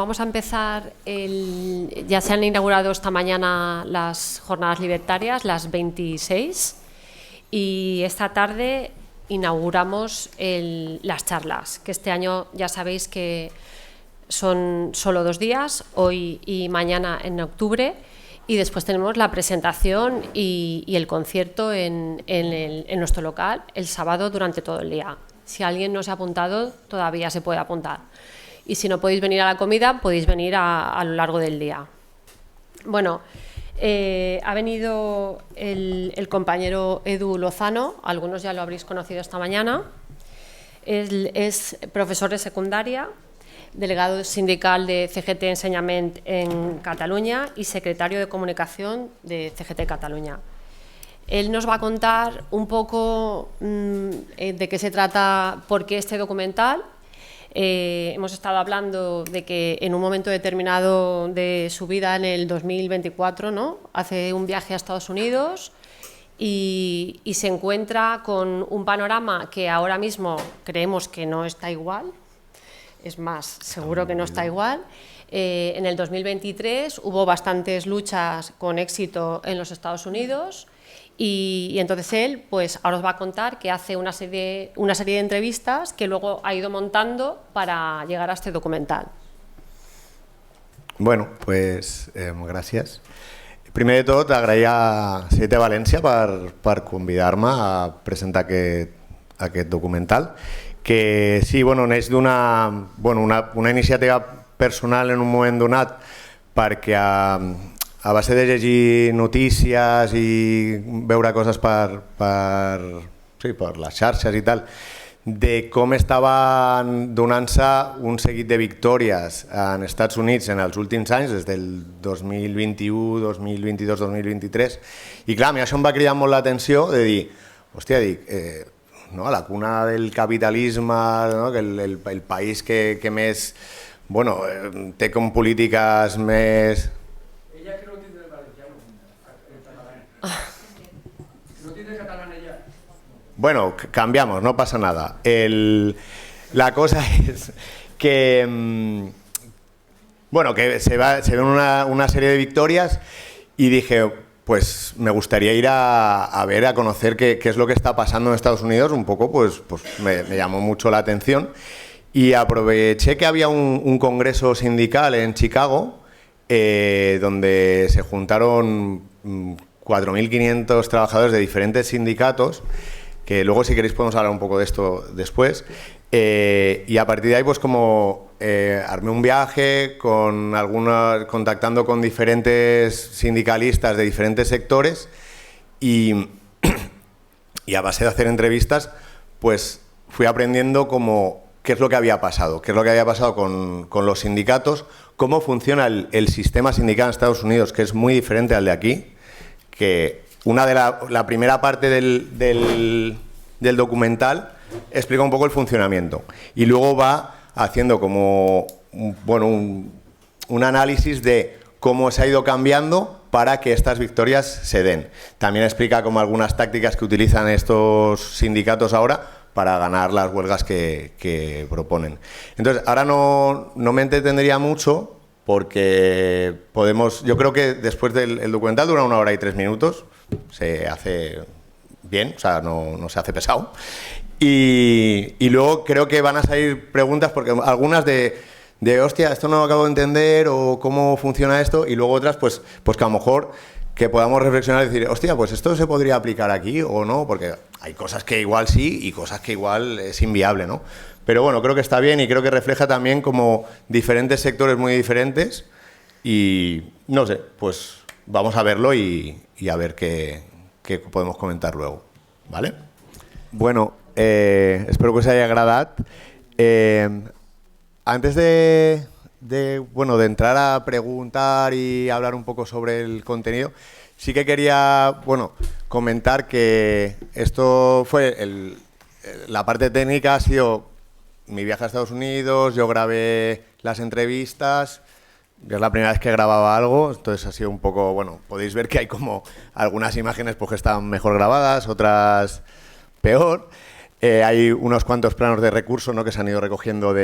vamos a empezar, ya se han inaugurado esta mañana las jornadas libertarias, las 26, y esta tarde inauguramos las charlas, que este año ya sabéis que son solo 2 días, hoy y mañana en octubre, y después tenemos la presentación y el concierto en nuestro local el sábado durante todo el día. Si alguien no se ha apuntado, todavía se puede apuntar. Y si no podéis venir a la comida, podéis venir a lo largo del día. Bueno, ha venido el compañero Edu Lozano, algunos ya lo habréis conocido esta mañana. Él es profesor de secundaria, delegado sindical de CGT Ensenyament en Cataluña y secretario de comunicación de CGT Cataluña. Él nos va a contar un poco de qué se trata, por qué este documental. Hemos estado hablando de que en un momento determinado de su vida, en el 2024, ¿no?, hace un viaje a Estados Unidos y se encuentra con un panorama que ahora mismo creemos que no está igual. Es más, seguro que no está igual. En el 2023 hubo bastantes luchas con éxito en los Estados Unidos. Y entonces él, pues ahora os va a contar que hace una serie de entrevistas que luego ha ido montando para llegar a este documental. Bueno, pues gràcies. Primer de tot, agrair a CGT València per convidar-me a presentar aquest documental, que sí, bueno, neix una iniciativa personal en un moment donat, perquè a base de llegir notícies i veure coses per les xarxes i tal, de com estaven donant-se un seguit de victòries en Estats Units en els últims anys, des del 2021, 2022, 2023, i clar, a mi això em va cridar molt l'atenció de dir, hòstia, a la cuna del capitalisme, que el país que més té com polítiques més... Ella que no tindrà valenciano, no tindrà catalán ella. Bueno, cambiamos, no pasa nada. La cosa es que, que se ven una serie de victorias y dije, pues me gustaría ir a ver, a conocer qué es lo que está pasando en Estados Unidos. Un poco, pues me llamó mucho la atención y aproveché que había un congreso sindical en Chicago, donde se juntaron 4.500 trabajadores de diferentes sindicatos, que luego si queréis podemos hablar un poco de esto después, y a partir de ahí pues como armé un viaje contactando con diferentes sindicalistas de diferentes sectores y a base de hacer entrevistas pues fui aprendiendo qué es lo que había pasado, con los sindicatos, cómo funciona el sistema sindical en Estados Unidos, que es muy diferente al de aquí, que la primera parte del documental explica un poco el funcionamiento y luego va haciendo como un análisis de cómo se ha ido cambiando para que estas victorias se den. También explica como algunas tácticas que utilizan estos sindicatos ahora para ganar las huelgas que proponen. Entonces, ahora no me entretendría mucho porque yo creo que después del documental dura 1 hora y 3 minutos, se hace bien, o sea, no se hace pesado. Y luego creo que van a salir preguntas, porque algunas de hostia, esto no lo acabo de entender, o cómo funciona esto, y luego otras, pues que a lo mejor que podamos reflexionar y decir, hostia, pues esto se podría aplicar aquí o no, porque hay cosas que igual sí y cosas que igual es inviable, ¿no? Pero bueno, creo que está bien y creo que refleja también como diferentes sectores muy diferentes y no sé, pues vamos a verlo y a ver qué podemos comentar luego, ¿vale? Bueno, espero que os haya agradado. Antes de entrar a preguntar y hablar un poco sobre el contenido, sí que quería comentar que esto fue la parte técnica, ha sido mi viaje a Estados Unidos, yo grabé las entrevistas, es la primera vez que grababa algo, entonces ha sido un poco, podéis ver que hay como algunas imágenes pues, que están mejor grabadas, otras peor. Hay unos cuantos planos de recursos, ¿no?, que se han ido recogiendo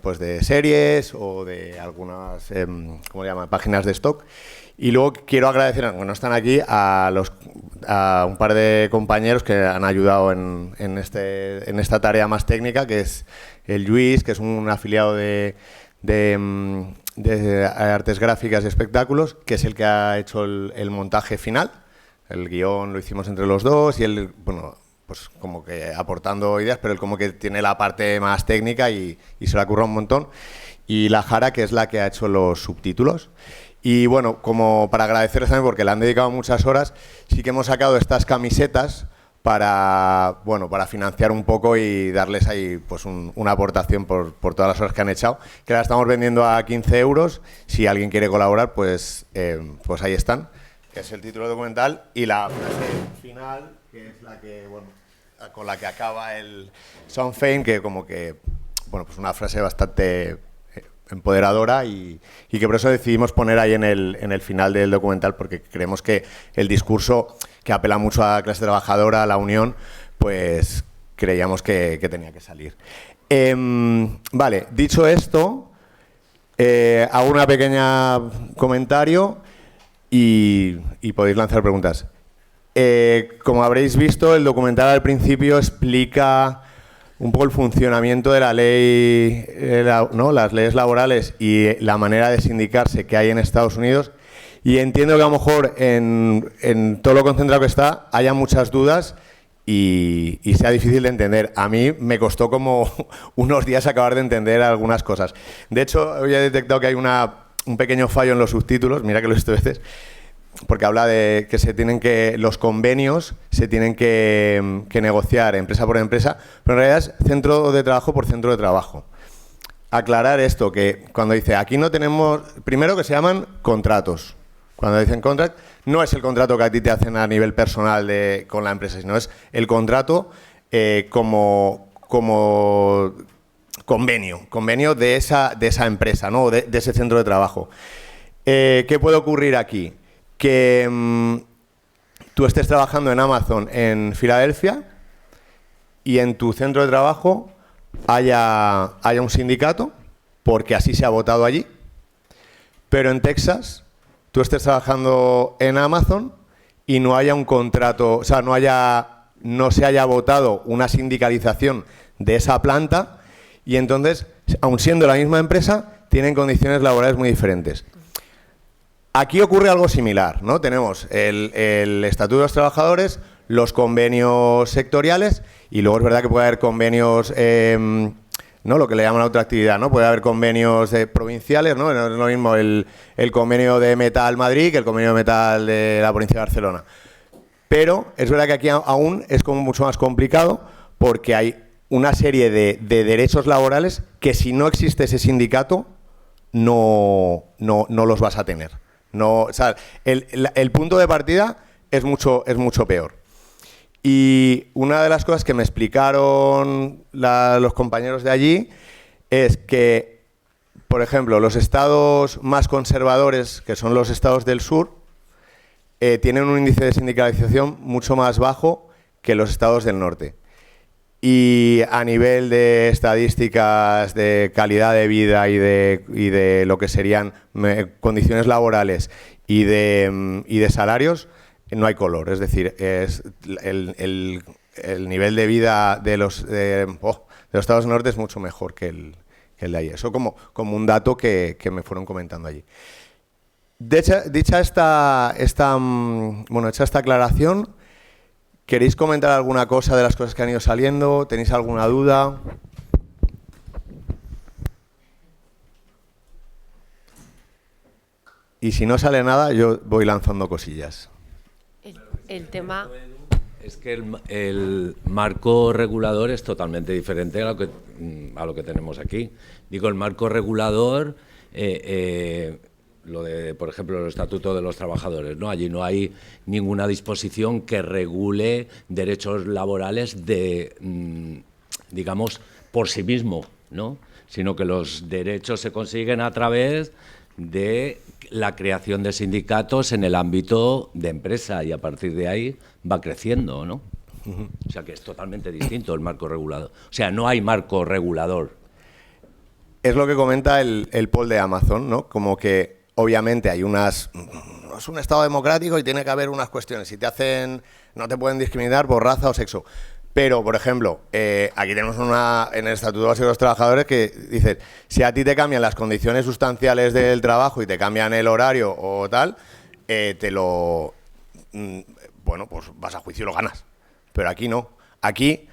pues de series o de algunas ¿cómo le llaman?, páginas de stock. Y luego quiero agradecer, aunque no están aquí, a un par de compañeros que han ayudado en esta tarea más técnica, que es el Lluís, que es un afiliado de Artes Gráficas y Espectáculos, que es el que ha hecho el montaje final. El guión lo hicimos entre los dos y él, bueno, pues como que aportando ideas, pero él como que tiene la parte más técnica y se la curra un montón. Y la Jara, que es la que ha hecho los subtítulos. Y bueno, como para agradecerles también, porque le han dedicado muchas horas, sí que hemos sacado estas camisetas para financiar un poco y darles ahí pues una aportación por todas las horas que han echado, que la estamos vendiendo a 15 euros. Si alguien quiere colaborar, pues ahí están, que es el título del documental, y la frase final, que es la que, bueno, con la que acaba el Sean Fein, que como que, bueno, pues una frase bastante empoderadora y que por eso decidimos poner ahí en el final del documental, porque creemos que el discurso, que apela mucho a la clase trabajadora, a la unión, pues creíamos que tenía que salir. Vale, dicho esto, hago una pequeña comentario y podéis lanzar preguntas. Como habréis visto, el documental al principio explica un poco el funcionamiento de la ley, ¿no?, las leyes laborales y la manera de sindicarse que hay en Estados Unidos. Y entiendo que a lo mejor en todo lo concentrado que está haya muchas dudas y sea difícil de entender. A mí me costó como unos días acabar de entender algunas cosas. De hecho, hoy he detectado que hay un pequeño fallo en los subtítulos, mira que lo he visto veces, porque habla de que los convenios se tienen que negociar empresa por empresa, pero en realidad es centro de trabajo por centro de trabajo. Aclarar esto, que cuando dice, aquí no tenemos, primero que se llaman contratos. Cuando dicen contract, no es el contrato que a ti te hacen a nivel personal con la empresa, sino es el contrato como convenio de esa empresa, ¿no?, de ese centro de trabajo. ¿Qué puede ocurrir aquí? Que tú estés trabajando en Amazon en Filadelfia y en tu centro de trabajo haya un sindicato, porque así se ha votado allí, pero en Texas tú estés trabajando en Amazon y no haya un contrato, o sea, no se haya votado una sindicalización de esa planta, y entonces, aun siendo la misma empresa, tienen condiciones laborales muy diferentes. Aquí ocurre algo similar, ¿no? Tenemos el Estatuto de los Trabajadores, los convenios sectoriales, y luego es verdad que puede haber convenios, ¿no?, lo que le llaman otra actividad, ¿no? Puede haber convenios provinciales, ¿no? No es lo mismo el convenio de Metal Madrid que el convenio de Metal de la provincia de Barcelona. Pero es verdad que aquí aún es como mucho más complicado, porque hay una serie de derechos laborales que, si no existe ese sindicato, no los vas a tener. No, o sea, el punto de partida es mucho peor. Y una de las cosas que me explicaron los compañeros de allí es que, por ejemplo, los estados más conservadores, que son los estados del sur, tienen un índice de sindicalización mucho más bajo que los estados del norte. Y a nivel de estadísticas de calidad de vida y de lo que serían condiciones laborales y de salarios, no hay color. Es decir, es el nivel de vida de los estados del norte es mucho mejor que el de allí. Eso como un dato que me fueron comentando allí. Hecha esta aclaración, ¿queréis comentar alguna cosa de las cosas que han ido saliendo? ¿Tenéis alguna duda? Y si no sale nada, yo voy lanzando cosillas. El tema es que el marco regulador es totalmente diferente a lo que tenemos aquí. Digo, el marco regulador, lo de, por ejemplo, el Estatuto de los Trabajadores, ¿no? Allí no hay ninguna disposición que regule derechos laborales digamos, por sí mismo, ¿no? Sino que los derechos se consiguen a través de la creación de sindicatos en el ámbito de empresa, y a partir de ahí va creciendo, ¿no? O sea que es totalmente distinto el marco regulador. O sea, no hay marco regulador. Es lo que comenta el poll de Amazon, ¿no? Como que obviamente hay unas... Es un Estado democrático y tiene que haber unas cuestiones. Si te hacen... No te pueden discriminar por raza o sexo. Pero, por ejemplo, aquí tenemos en el Estatuto Básico de los Trabajadores que dice, si a ti te cambian las condiciones sustanciales del trabajo y te cambian el horario o tal, bueno, pues vas a juicio y lo ganas. Pero aquí no. Aquí,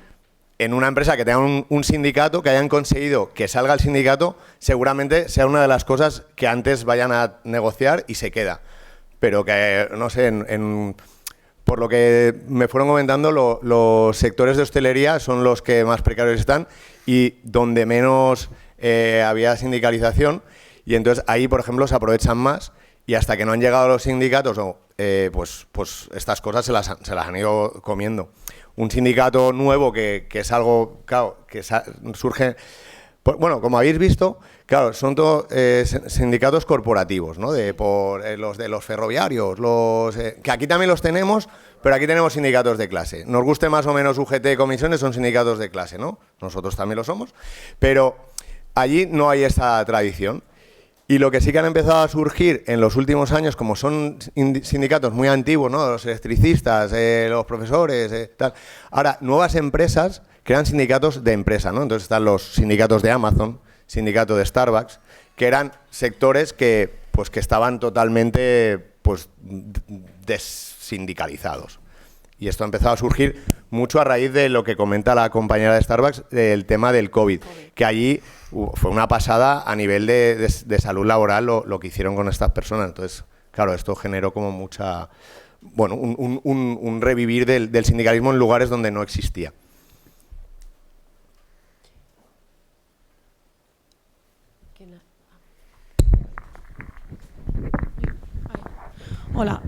en una empresa que tenga un sindicato, que hayan conseguido que salga el sindicato, seguramente sea una de las cosas que antes vayan a negociar y se queda. Pero que, no sé, por lo que me fueron comentando, los sectores de hostelería son los que más precarios están y donde menos había sindicalización. Y entonces ahí, por ejemplo, se aprovechan más y hasta que no han llegado los sindicatos, pues estas cosas se las han ido comiendo. Un sindicato nuevo que es algo, claro, que surge... Bueno, como habéis visto, claro, son todos sindicatos corporativos, ¿no? Los de los ferroviarios, que aquí también los tenemos, pero aquí tenemos sindicatos de clase. Nos guste más o menos UGT, comisiones, son sindicatos de clase, ¿no? Nosotros también lo somos, pero allí no hay esa tradición. Y lo que sí que han empezado a surgir en los últimos años, como son sindicatos muy antiguos, ¿no? Los electricistas, los profesores, tal. Ahora, nuevas empresas crean sindicatos de empresa, ¿no? Entonces están los sindicatos de Amazon, sindicato de Starbucks, que eran sectores que estaban totalmente desindicalizados. Y esto ha empezado a surgir mucho a raíz de lo que comenta la compañera de Starbucks, del tema del COVID, que allí fue una pasada a nivel de salud laboral lo que hicieron con estas personas. Entonces, claro, esto generó como mucha... Bueno, un revivir del sindicalismo en lugares donde no existía. Hola,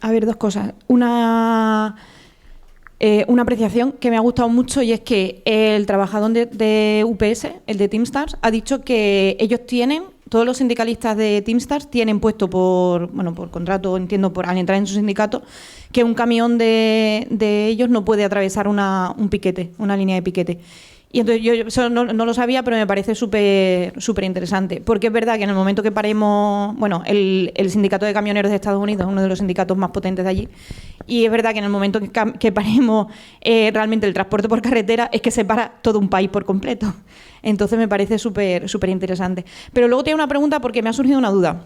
a ver, dos cosas. Una apreciación que me ha gustado mucho y es que el trabajador de UPS, el de Teamstars, ha dicho que ellos tienen, todos los sindicalistas de Teamstars tienen puesto por contrato, entiendo, al entrar en su sindicato, que un camión de ellos no puede atravesar un piquete, una línea de piquete. Y entonces yo eso no lo sabía, pero me parece súper interesante. Porque es verdad que en el momento que paremos... Bueno, el sindicato de camioneros de Estados Unidos es uno de los sindicatos más potentes de allí. Y es verdad que en el momento que paremos realmente el transporte por carretera es que se para todo un país por completo. Entonces me parece súper interesante. Pero luego tengo una pregunta porque me ha surgido una duda.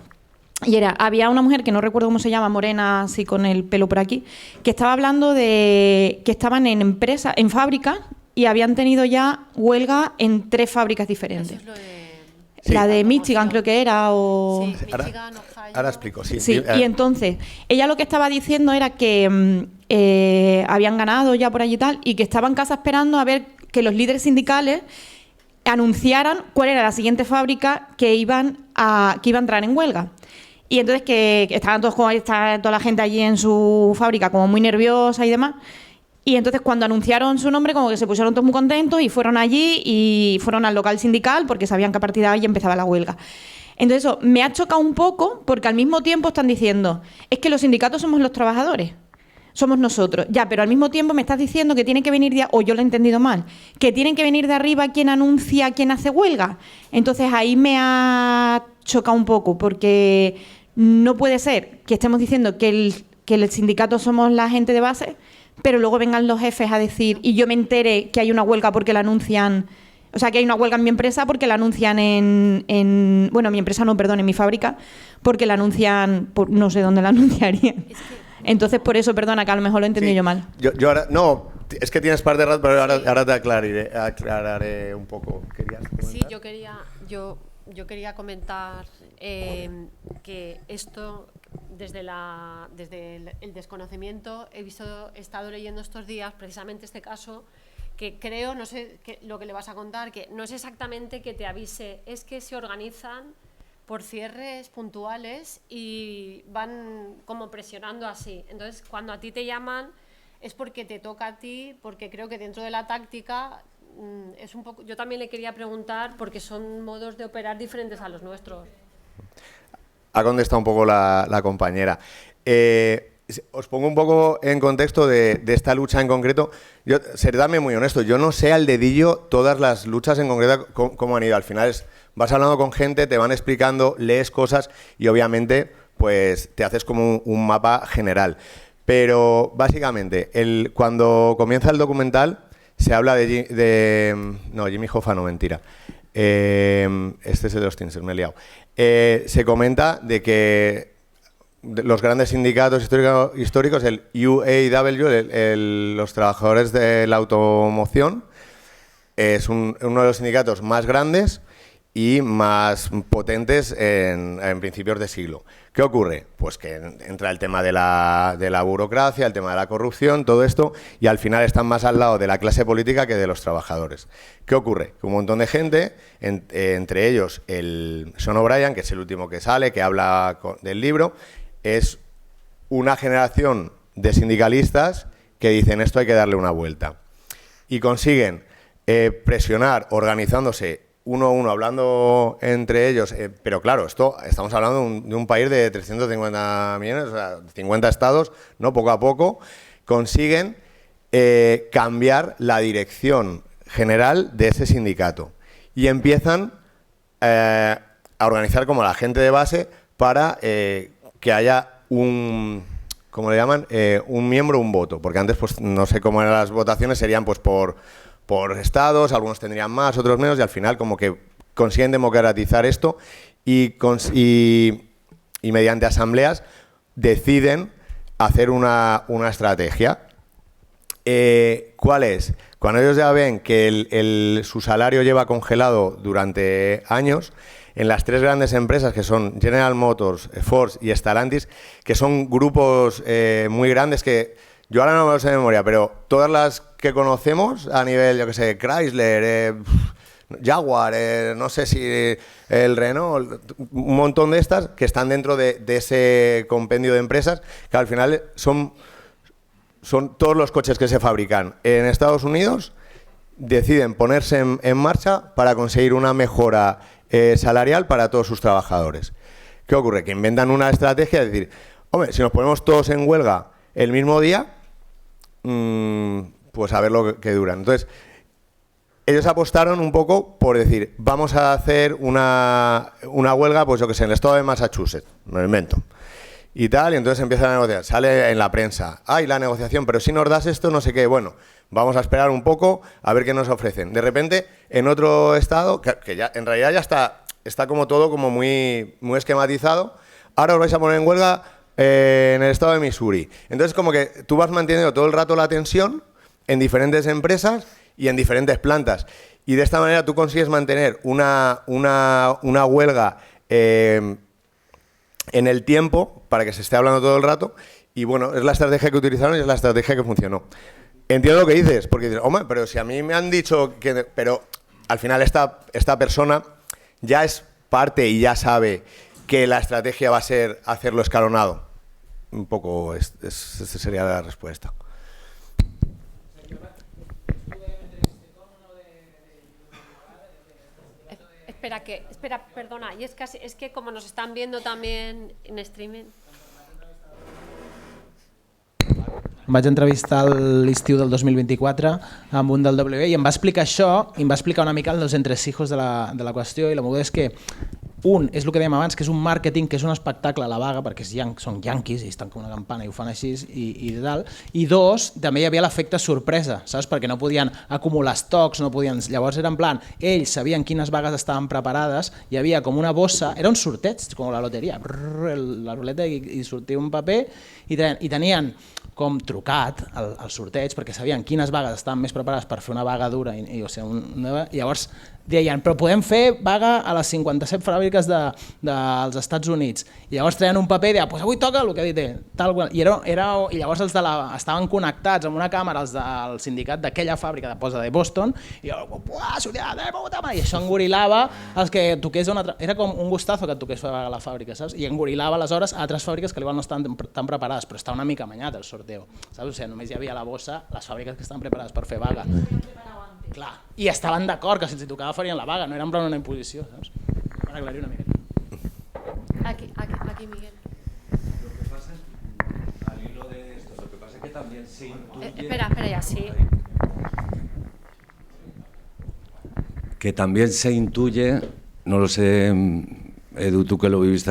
Y había una mujer que no recuerdo cómo se llama, morena, así con el pelo por aquí, que estaba hablando de que estaban en fábricas, y habían tenido ya huelga en 3 fábricas diferentes. Eso es lo de... La de Michigan creo que era, o... Sí, Michigan, Ohio... Ahora explico, sí. Sí, y entonces, ella lo que estaba diciendo era que habían ganado ya por allí y tal, y que estaban en casa esperando a ver que los líderes sindicales anunciaran cuál era la siguiente fábrica que iba a entrar en huelga. Y entonces que estaban toda la gente allí en su fábrica como muy nerviosa y demás. Y entonces cuando anunciaron su nombre como que se pusieron todos muy contentos y fueron allí y fueron al local sindical porque sabían que a partir de ahí empezaba la huelga. Entonces eso me ha chocado un poco porque al mismo tiempo están diciendo es que los sindicatos somos los trabajadores, somos nosotros. Ya, pero al mismo tiempo me estás diciendo que tiene que venir o yo lo he entendido mal, que tienen que venir de arriba quien anuncia, quien hace huelga. Entonces ahí me ha chocado un poco porque no puede ser que estemos diciendo que el sindicato somos la gente de base, pero luego vengan los jefes a decir, y yo me entere que hay una huelga porque la anuncian, o sea, que hay una huelga en mi empresa porque la anuncian bueno, mi empresa no, perdón, en mi fábrica, porque la anuncian, no sé dónde la anunciarían. Entonces, por eso, perdona, que a lo mejor lo he entendido yo mal. Yo ahora, no, es que tienes parte de razón, pero ahora te aclararé un poco. ¿Querías comentar? Sí, yo quería comentar que esto... Desde el desconocimiento he estado leyendo estos días precisamente este caso que creo, no sé lo que le vas a contar, que no es exactamente que te avise, es que se organizan por cierres puntuales y van como presionando así. Entonces, cuando a ti te llaman es porque te toca a ti, porque creo que dentro de la táctica es un poco... Yo también le quería preguntar porque son modos de operar diferentes a los nuestros. Ha contestado un poco la compañera. os pongo un poco en contexto de esta lucha en concreto. Yo, seré muy honesto, yo no sé al dedillo todas las luchas en concreto cómo han ido. Al final vas hablando con gente, te van explicando, lees cosas y obviamente pues te haces como un mapa general. Pero básicamente, cuando comienza el documental se habla no, Jimmy Hoffa no, mentira. Este es de los Teamsters, me he liado. Se comenta de que los grandes sindicatos históricos, el UAW, los trabajadores de la automoción, es uno de los sindicatos más grandes y más potentes en principios de siglo. ¿Qué ocurre? Pues que entra el tema de la burocracia, el tema de la corrupción, todo esto, y al final están más al lado de la clase política que de los trabajadores. ¿Qué ocurre? Que un montón de gente, entre ellos el Sean O'Brien, que es el último que sale, que habla del libro, es una generación de sindicalistas que dicen esto hay que darle una vuelta. Y consiguen presionar organizándose uno a uno, hablando entre ellos, pero claro, estamos hablando de un país de 350 millones, o sea, 50 estados, ¿no? Poco a poco consiguen cambiar la dirección general de ese sindicato y empiezan a organizar como la gente de base para que haya ¿cómo le llaman? Un miembro, un voto, porque antes pues no sé cómo eran las votaciones, serían pues por estados, algunos tendrían más, otros menos, y al final como que consiguen democratizar esto y mediante asambleas deciden hacer una estrategia. ¿Cuál es? Cuando ellos ya ven que su salario lleva congelado durante años, en las tres grandes empresas que son General Motors, Ford y Stellantis, que son grupos muy grandes que yo ahora no me lo sé de memoria, pero todas las que conocemos a nivel, yo que sé, Chrysler, Jaguar, no sé si el Renault, un montón de estas que están dentro de ese compendio de empresas que al final son todos los coches que se fabrican en Estados Unidos, deciden ponerse en marcha para conseguir una mejora salarial para todos sus trabajadores. ¿Qué ocurre? Que inventan una estrategia de decir, hombre, si nos ponemos todos en huelga el mismo día, pues a ver lo que duran. Entonces, ellos apostaron un poco por decir, vamos a hacer una huelga, pues yo que sé, en el estado de Massachusetts, me lo invento, y tal, y entonces empiezan a negociar, sale en la prensa, la negociación, pero si nos das esto, no sé qué, bueno, vamos a esperar un poco a ver qué nos ofrecen. De repente, en otro estado, que ya en realidad ya está como todo como muy, muy esquematizado, ahora os vais a poner en huelga en el estado de Missouri. Entonces, como que tú vas manteniendo todo el rato la tensión en diferentes empresas y en diferentes plantas. Y de esta manera tú consigues mantener una huelga en el tiempo para que se esté hablando todo el rato. Y bueno, es la estrategia que utilizaron y es la estrategia que funcionó. Entiendo lo que dices, porque dices, hombre, pero si a mí me han dicho que... Pero al final esta persona ya es parte y ya sabe que la estrategia va a ser hacerlo escalonado. Un poco, esta sería la respuesta. Espera, perdona, y es que como nos están viendo también en streaming... Vaig entrevistar l'estiu del 2024 amb un del WE i em va explicar això i em va explicar una mica els entresijos de la qüestió, i la moguda és que un, és el que dèiem abans, que és un màrqueting, que és un espectacle a la vaga, perquè són yanquis i estan com una campana i ho fan així i tal, i dos, també hi havia l'efecte sorpresa, saps? Perquè no podien acumular estocs, no podien... Llavors era en plan, ells sabien quines vagues estaven preparades, hi havia com una bossa, era un sorteig, com la loteria, la ruleta, i sortia un paper i tenien com trucat al sorteig perquè sabien quines vagues estaven més preparades per fer una vaga dura i llavors deien, però podem fer vaga a les 57 fàbriques dels Estats Units, i llavors treien un paper i deien, pues avui toca el que ha dit i llavors estaven connectats amb una càmera els del sindicat d'aquella fàbrica de Boston i això engorilava els que toqués era com un gustazo que et toqués fer vaga a la fàbrica, saps? I engorilava aleshores a altres fàbriques que igual no estaven tan preparades, però està una mica amanyat el sorteo, saps? O sigui, només hi havia a la bossa les fàbriques que estaven preparades per fer vaga. Clar, i estaven d'acord que si els tocava farien la vaga, no era en plan una imposició, saps? Per aclarir una mica. Aquí, Miguel. Lo que pasa es, al hilo Espera, ya sí. Que también se intuye, no lo sé, Edu, tú que lo viviste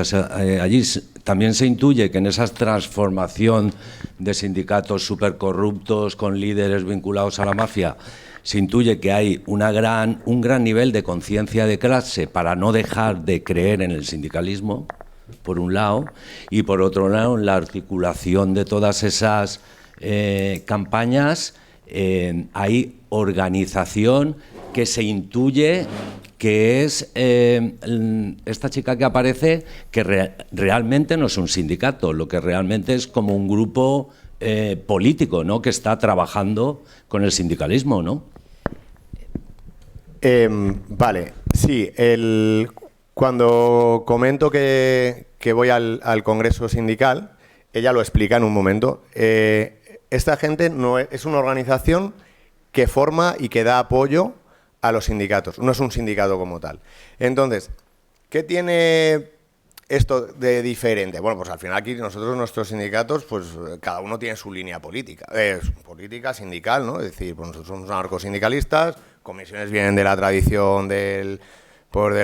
allí, también se intuye que en esa transformación de sindicatos supercorruptos con líderes vinculados a la mafia, se intuye que hay un gran nivel de conciencia de clase para no dejar de creer en el sindicalismo, por un lado, y por otro lado, en la articulación de todas esas campañas, hay organización que se intuye que es esta chica que aparece, que realmente no es un sindicato, lo que realmente es como un grupo político, ¿no?, que está trabajando con el sindicalismo, ¿no? Vale, sí. Cuando comento que voy al Congreso Sindical, ella lo explica en un momento. Esta gente no es una organización que forma y que da apoyo a los sindicatos, no es un sindicato como tal. Entonces, ¿qué tiene esto de diferente? Bueno, pues al final aquí nuestros sindicatos, pues cada uno tiene su línea política, sindical, ¿no? Es decir, pues nosotros somos anarcosindicalistas, comisiones vienen de la tradición del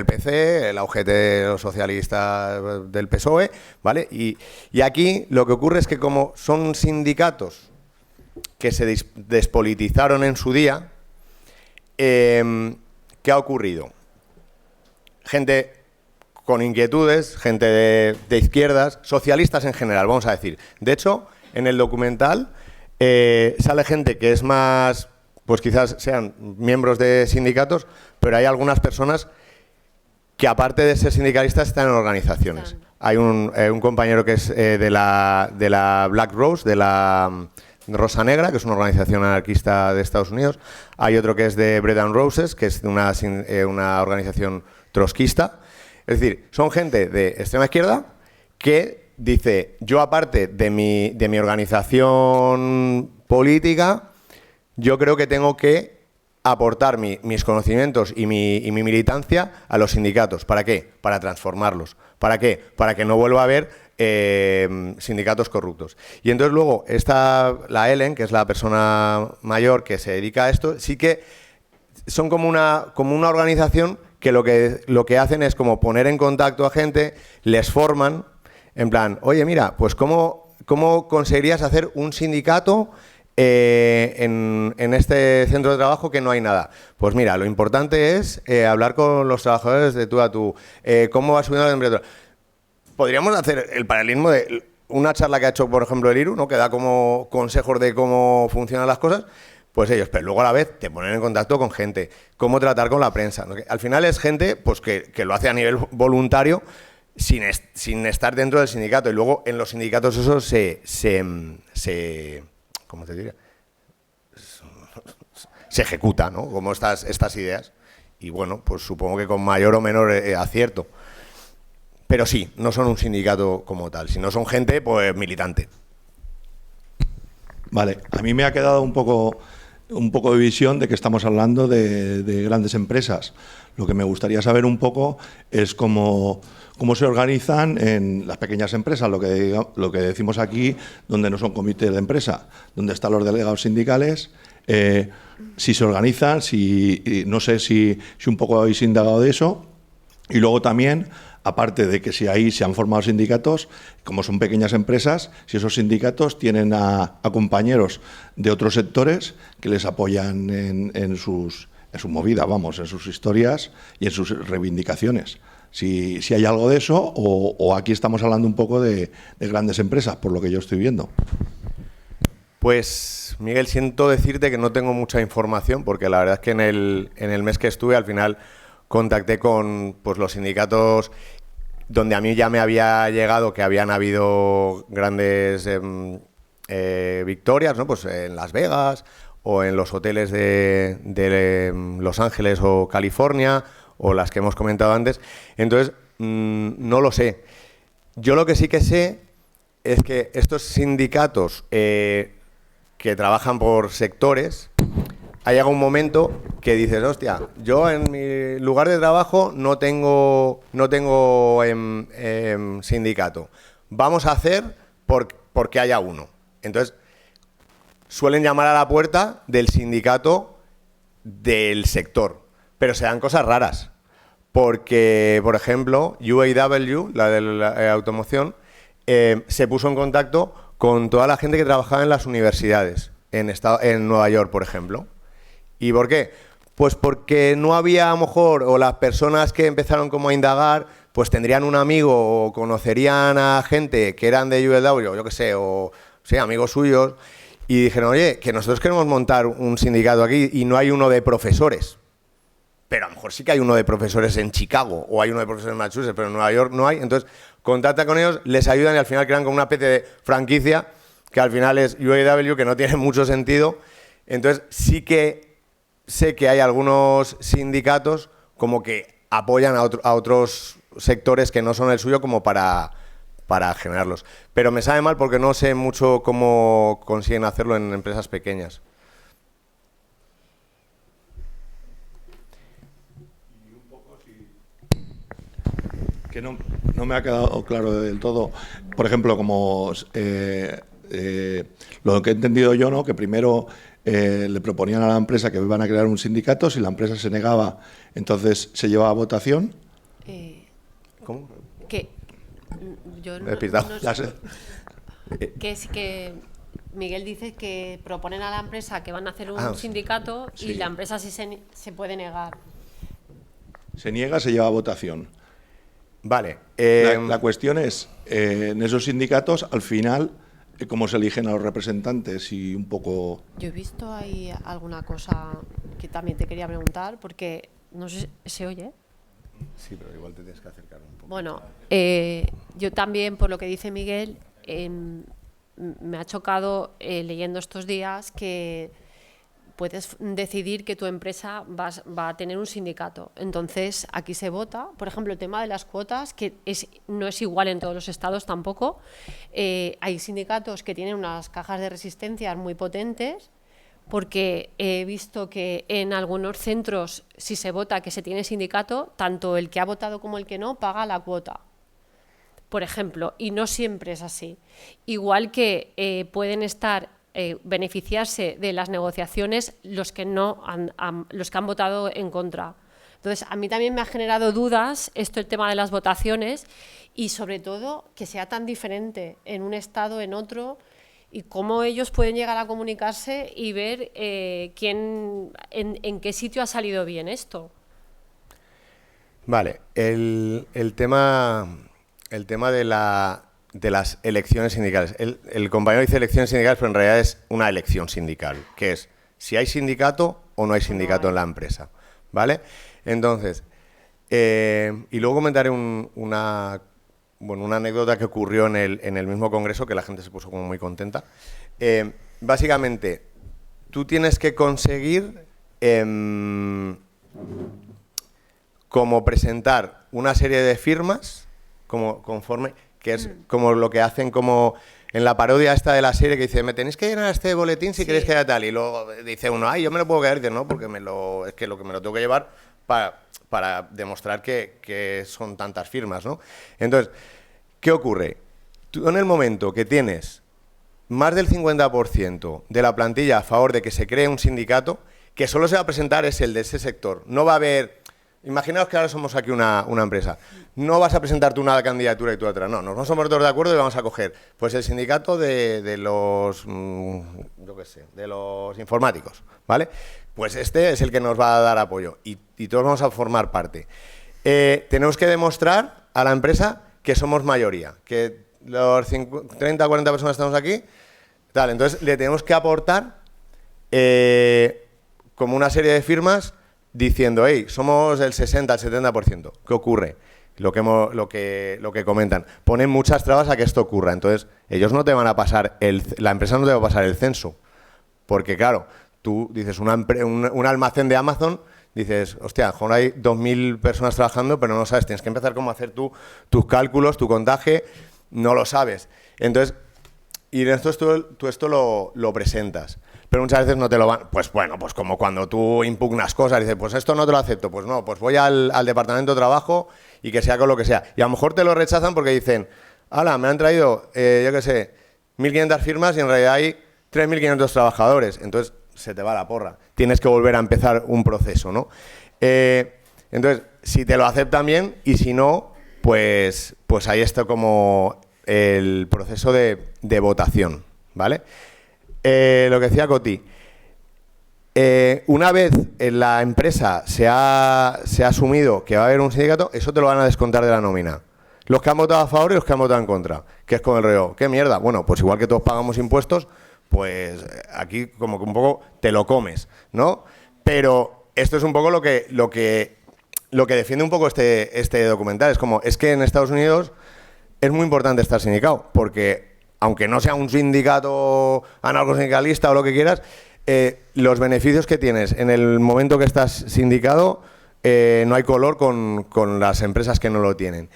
PC, la UGT de los socialistas del PSOE, ¿vale? Y aquí lo que ocurre es que como son sindicatos que se despolitizaron en su día, ¿qué ha ocurrido? Gente con inquietudes, gente de izquierdas, socialistas en general, vamos a decir. De hecho, en el documental sale gente que es más, pues quizás sean miembros de sindicatos, pero hay algunas personas que aparte de ser sindicalistas están en organizaciones. Hay un compañero que es de la Black Rose, de la Rosa Negra, que es una organización anarquista de Estados Unidos. Hay otro que es de Bread and Roses, que es de una organización trotskista. Es decir, son gente de extrema izquierda que dice, yo aparte de mi organización política, yo creo que tengo que aportar mis conocimientos y mi militancia a los sindicatos. ¿Para qué? Para transformarlos. ¿Para qué? Para que no vuelva a haber sindicatos corruptos. Y entonces luego la Ellen, que es la persona mayor que se dedica a esto, sí que son como una organización que lo que hacen es como poner en contacto a gente, les forman, en plan, oye, mira, pues ¿cómo conseguirías hacer un sindicato en este centro de trabajo que no hay nada? Pues mira, lo importante es hablar con los trabajadores de tú a tú. ¿Cómo va subiendo la temperatura? Podríamos hacer el paralelismo de una charla que ha hecho, por ejemplo, el IRU, ¿no?, que da como consejos de cómo funcionan las cosas. Pues ellos, pero luego a la vez te ponen en contacto con gente, cómo tratar con la prensa, ¿no? Al final es gente pues que lo hace a nivel voluntario sin estar dentro del sindicato. Y luego en los sindicatos eso ¿cómo te diría? Se ejecuta, ¿no?, como estas ideas. Y bueno, pues supongo que con mayor o menor acierto. Pero sí, no son un sindicato como tal, sino son gente pues militante. Vale, a mí me ha quedado un poco de visión de que estamos hablando de grandes empresas. Lo que me gustaría saber un poco es cómo se organizan en las pequeñas empresas, lo que decimos aquí, donde no son comités de empresa, donde están los delegados sindicales, si se organizan, no sé si un poco habéis indagado de eso. Y luego también, aparte de que si ahí se han formado sindicatos, como son pequeñas empresas, si esos sindicatos tienen a compañeros de otros sectores que les apoyan en su movida, en sus historias y en sus reivindicaciones. Si hay algo de eso, o aquí estamos hablando un poco de grandes empresas, por lo que yo estoy viendo. Pues, Miguel, siento decirte que no tengo mucha información, porque la verdad es que en el mes que estuve, al final contacté con pues, los sindicatos donde a mí ya me había llegado que habían habido grandes victorias, ¿no? Pues en Las Vegas o en los hoteles de Los Ángeles o California, o las que hemos comentado antes. Entonces, no lo sé. Yo lo que sí que sé es que estos sindicatos que trabajan por sectores, ha llegado un momento que dices, hostia, yo en mi lugar de trabajo no tengo sindicato. Vamos a hacer porque haya uno. Entonces, suelen llamar a la puerta del sindicato del sector, pero se dan cosas raras. Porque, por ejemplo, UAW, la de la automoción, se puso en contacto con toda la gente que trabajaba en las universidades, en Nueva York, por ejemplo. ¿Y por qué? Pues porque no había, a lo mejor, o las personas que empezaron como a indagar, pues tendrían un amigo o conocerían a gente que eran de UAW, yo qué sé, o sí, amigos suyos, y dijeron, oye, que nosotros queremos montar un sindicato aquí y no hay uno de profesores. Pero a lo mejor sí que hay uno de profesores en Chicago o hay uno de profesores en Massachusetts, pero en Nueva York no hay. Entonces, contacta con ellos, les ayudan y al final crean como una especie de franquicia que al final es UAW, que no tiene mucho sentido. Entonces, sí que sé que hay algunos sindicatos como que apoyan a otros sectores que no son el suyo como para generarlos. Pero me sabe mal porque no sé mucho cómo consiguen hacerlo en empresas pequeñas. Que no me ha quedado claro del todo. Por ejemplo, como lo que he entendido yo, ¿no? Que primero le proponían a la empresa que iban a crear un sindicato, si la empresa se negaba, entonces se llevaba a votación. ¿Cómo? Que yo Me he pillado. Ya sé. que sí que Miguel dice que proponen a la empresa que van a hacer un sindicato sí. y la empresa sí se puede negar. Se niega, se lleva a votación. Vale. La cuestión es, en esos sindicatos, al final, cómo se eligen a los representantes y un poco... Yo he visto ahí alguna cosa que también te quería preguntar, porque no sé, ¿se oye? Sí, pero igual te tienes que acercar un poco. Bueno, yo también, por lo que dice Miguel, me ha chocado leyendo estos días que puedes decidir que tu empresa va a tener un sindicato. Entonces, aquí se vota. Por ejemplo, el tema de las cuotas, que no es igual en todos los estados tampoco. Hay sindicatos que tienen unas cajas de resistencia muy potentes, porque he visto que en algunos centros, si se vota que se tiene sindicato, tanto el que ha votado como el que no paga la cuota, por ejemplo, y no siempre es así. Igual que pueden beneficiarse de las negociaciones los que los que han votado en contra. Entonces, a mí también me ha generado dudas el tema de las votaciones y, sobre todo, que sea tan diferente en un estado, en otro, y cómo ellos pueden llegar a comunicarse y ver en qué sitio ha salido bien esto. Vale, el tema de las elecciones sindicales. El compañero dice elecciones sindicales, pero en realidad es una elección sindical, que es si hay sindicato o no hay sindicato en la empresa, ¿vale? Entonces, y luego comentaré una anécdota que ocurrió en el mismo congreso, que la gente se puso como muy contenta. Básicamente, tú tienes que conseguir como presentar una serie de firmas, conforme, que es como lo que hacen como en la parodia esta de la serie, que dice, me tenéis que llenar este boletín si queréis que haya tal, y luego dice uno, ay, yo me lo puedo quedar, y dice, no, porque es que lo que me lo tengo que llevar para demostrar que son tantas firmas, ¿no? Entonces, ¿qué ocurre? Tú en el momento que tienes más del 50% de la plantilla a favor de que se cree un sindicato, que solo se va a presentar es el de ese sector, no va a haber... Imaginaos que ahora somos aquí una empresa. No vas a presentarte una candidatura y tú otra. No, nos vamos a poner todos de acuerdo y vamos a coger pues el sindicato de los, yo qué sé, de los informáticos, ¿vale? Pues este es el que nos va a dar apoyo y todos vamos a formar parte. Tenemos que demostrar a la empresa que somos mayoría, que los 30 o 40 personas estamos aquí, tal. Entonces le tenemos que aportar como una serie de firmas diciendo, hey, somos el 60, el 70%. ¿Qué ocurre? Lo que comentan. Ponen muchas trabas a que esto ocurra. Entonces, ellos no te van a pasar, la empresa no te va a pasar el censo. Porque, claro, tú dices, un almacén de Amazon, dices, hostia, a lo mejor hay 2.000 personas trabajando, pero no lo sabes. Tienes que empezar como a hacer tus cálculos, tu contaje, no lo sabes. Entonces, y en esto tú esto lo presentas. Pero muchas veces no te lo van... Pues bueno, pues como cuando tú impugnas cosas, dices, pues esto no te lo acepto. Pues no, pues voy al departamento de trabajo y que sea con lo que sea. Y a lo mejor te lo rechazan porque dicen, hala, me han traído, yo qué sé, 1.500 firmas y en realidad hay 3.500 trabajadores, entonces se te va la porra. Tienes que volver a empezar un proceso, ¿no? Entonces, si te lo aceptan bien y si no, pues ahí está como el proceso de votación, ¿vale? Lo que decía Coti, una vez en la empresa se ha asumido que va a haber un sindicato, eso te lo van a descontar de la nómina. Los que han votado a favor y los que han votado en contra, que es con el reo. ¿Qué mierda? Bueno, pues igual que todos pagamos impuestos, pues aquí como que un poco te lo comes, ¿no? Pero esto es un poco lo que defiende un poco este documental. Es que en Estados Unidos es muy importante estar sindicado, porque aunque no sea un sindicato anarcosindicalista o lo que quieras, los beneficios que tienes en el momento que estás sindicado no hay color con las empresas que no lo tienen.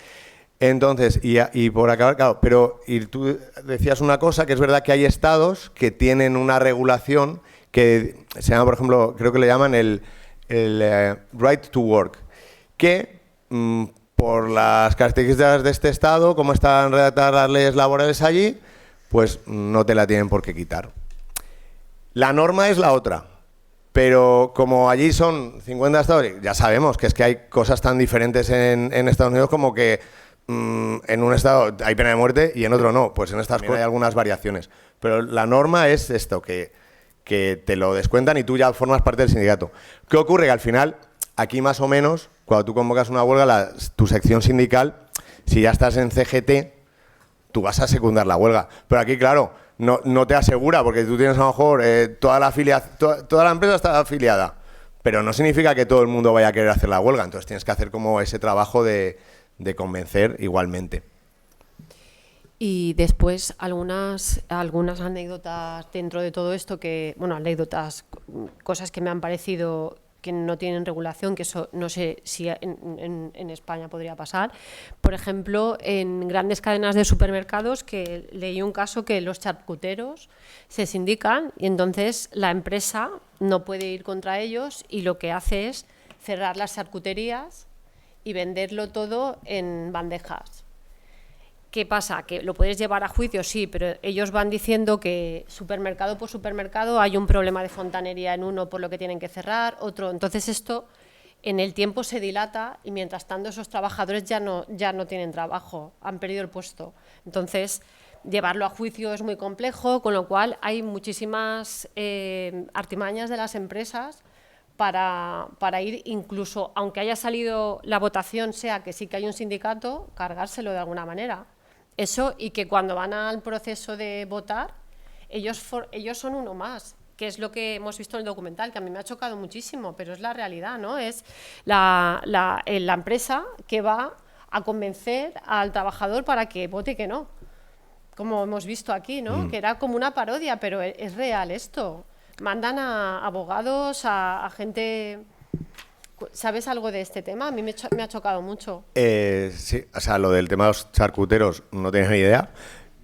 Entonces, y por acabar, claro, pero y tú decías una cosa, que es verdad que hay estados que tienen una regulación que se llama, por ejemplo, creo que le llaman el right to work, que por las características de este estado, como están redactadas las leyes laborales allí, pues no te la tienen por qué quitar. La norma es la otra, pero como allí son 50 estados, ya sabemos que es que hay cosas tan diferentes en Estados Unidos como que en un estado hay pena de muerte y en otro no, pues en estas cosas hay algunas variaciones. Pero la norma es esto, que te lo descuentan y tú ya formas parte del sindicato. ¿Qué ocurre? Que al final, aquí más o menos, cuando tú convocas una huelga, tu sección sindical, si ya estás en CGT, tú vas a secundar la huelga. Pero aquí, claro, no te asegura, porque tú tienes a lo mejor toda la empresa está afiliada, pero no significa que todo el mundo vaya a querer hacer la huelga, entonces tienes que hacer como ese trabajo de convencer igualmente. Y después algunas anécdotas dentro de todo esto anécdotas, cosas que me han parecido que no tienen regulación, que eso no sé si en España podría pasar. Por ejemplo, en grandes cadenas de supermercados, que leí un caso que los charcuteros se sindican y entonces la empresa no puede ir contra ellos y lo que hace es cerrar las charcuterías y venderlo todo en bandejas. ¿Qué pasa? Que lo puedes llevar a juicio, sí, pero ellos van diciendo que supermercado por supermercado hay un problema de fontanería en uno por lo que tienen que cerrar, otro. Entonces esto en el tiempo se dilata y mientras tanto esos trabajadores ya no tienen trabajo, han perdido el puesto. Entonces llevarlo a juicio es muy complejo, con lo cual hay muchísimas artimañas de las empresas para ir, incluso aunque haya salido la votación, sea que sí que hay un sindicato, cargárselo de alguna manera. Eso, y que cuando van al proceso de votar, ellos son uno más, que es lo que hemos visto en el documental, que a mí me ha chocado muchísimo, pero es la realidad, ¿no? Es la empresa que va a convencer al trabajador para que vote que no, como hemos visto aquí, ¿no? Que era como una parodia, pero es real esto. Mandan a abogados, a gente... ¿Sabes algo de este tema? A mí me ha chocado mucho. Sí, o sea, lo del tema de los charcuteros no tengo ni idea,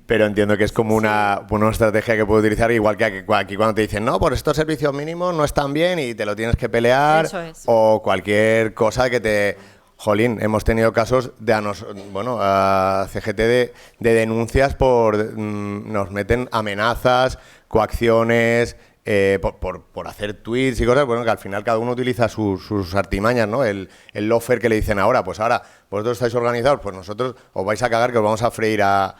pero entiendo que es como una estrategia que puedo utilizar, igual que aquí cuando te dicen, no, por estos servicios mínimos no están bien y te lo tienes que pelear, o cualquier cosa que te... Jolín, hemos tenido casos de a CGT de denuncias nos meten amenazas, coacciones... por hacer tweets y cosas, bueno, que al final cada uno utiliza sus artimañas, ¿no? El lawfare que le dicen ahora, pues ahora vosotros estáis organizados, pues nosotros os vais a cagar que os vamos a freír a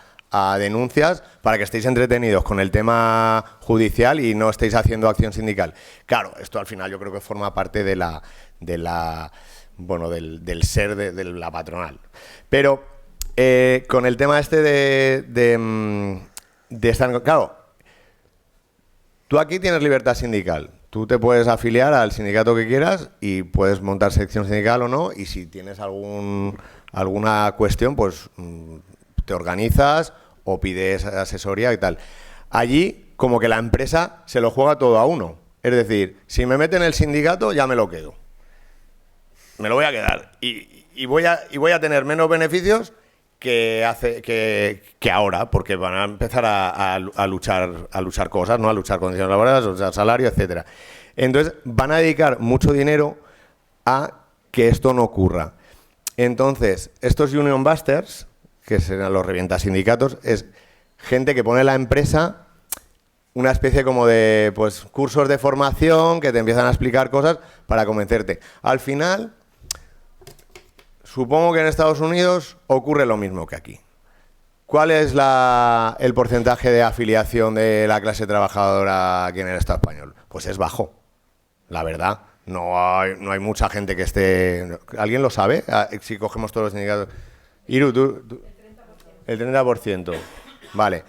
denuncias para que estéis entretenidos con el tema judicial y no estéis haciendo acción sindical. Claro, esto al final yo creo que forma parte del ser de la patronal. Pero con el tema este de estar... Claro, tú aquí tienes libertad sindical. Tú te puedes afiliar al sindicato que quieras y puedes montar sección sindical o no. Y si tienes alguna cuestión, pues te organizas o pides asesoría y tal. Allí, como que la empresa se lo juega todo a uno. Es decir, si me meten en el sindicato, ya me lo quedo. Me lo voy a quedar. Y voy a tener menos beneficios que ahora, porque van a empezar a luchar cosas, ¿no? A luchar condiciones laborales, a luchar salario, etcétera. Entonces van a dedicar mucho dinero a que esto no ocurra. Entonces, estos Union Busters, que serán los revientasindicatos, es gente que pone la empresa una especie como de pues, cursos de formación que te empiezan a explicar cosas para convencerte. Al final, supongo que en Estados Unidos ocurre lo mismo que aquí. ¿Cuál es el porcentaje de afiliación de la clase trabajadora aquí en el Estado español? Pues es bajo, la verdad. No hay mucha gente que esté... ¿Alguien lo sabe? Si cogemos todos los sindicatos. Iru, tú, el 30%. Vale.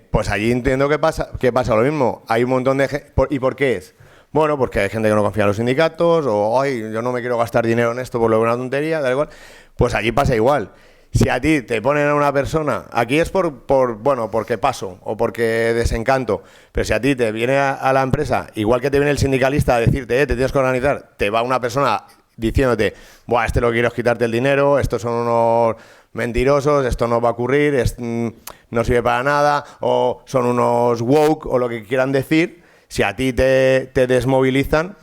Pues allí entiendo que pasa lo mismo. Hay un montón de gente... ¿Y por qué es? Bueno, porque hay gente que no confía en los sindicatos, o ay, yo no me quiero gastar dinero en esto por lo que es una tontería, da igual. Pues allí pasa igual. Si a ti te ponen a una persona, aquí es porque paso o porque desencanto, pero si a ti te viene a la empresa, igual que te viene el sindicalista a decirte, te tienes que organizar, te va una persona diciéndote, buah, lo que quiero es quitarte el dinero, estos son unos mentirosos, esto no va a ocurrir, no sirve para nada, o son unos woke, o lo que quieran decir, si a ti te desmovilizan,